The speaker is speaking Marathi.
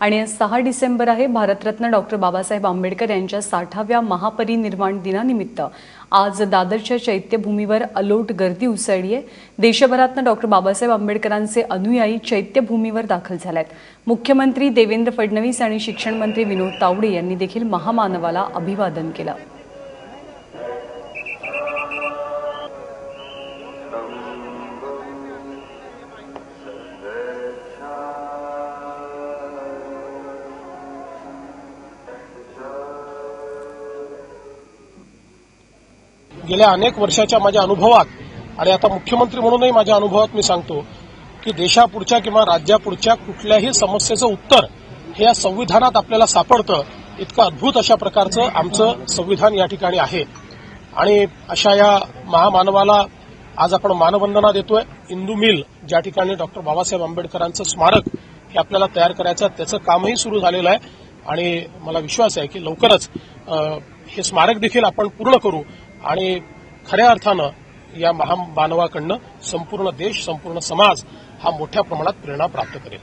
आणि आज 6 डिसेंबर आहे. भारतरत्न डॉक्टर बाबासाहेब आंबेडकर यांच्या 60व्या महापरिनिर्वाण दिनानिमित्त आज दादरच्या चैत्यभूमीवर अलोट गर्दी उसळली आहे. देशभरातून डॉक्टर बाबासाहेब आंबेडकरांचे अनुयायी चैत्यभूमीवर दाखल झालेत. मुख्यमंत्री देवेंद्र फडणवीस आणि शिक्षण मंत्री विनोद तावडे यांनी देखील महामानवाला अभिवादन केलं. गेल्या अनेक वर्षाच्या माझ्या अनुभवात आणि आता मुख्यमंत्री म्हणूनही माझ्या अनुभवात मी सांगतो की देशापुढच्या किंवा राज्यापुढच्या कुठल्याही समस्येचं उत्तर हे या संविधानात आपल्याला सापडतं. इतकं अद्भुत अशा प्रकारचं आमचं संविधान या ठिकाणी आहे आणि अशा या महामानवाला आज आपण मानवंदना देतोय. इंदू मिल ज्या ठिकाणी डॉक्टर बाबासाहेब आंबेडकरांचं स्मारक हे आपल्याला तयार करायचं त्याचं कामही सुरू झालेलं आहे आणि मला विश्वास आहे की लवकरच हे स्मारक देखील आपण पूर्ण करू आणि खऱ्या अर्थानं या महामानवाकडनं संपूर्ण देश, संपूर्ण समाज हा मोठ्या प्रमाणात प्रेरणा प्राप्त करेल.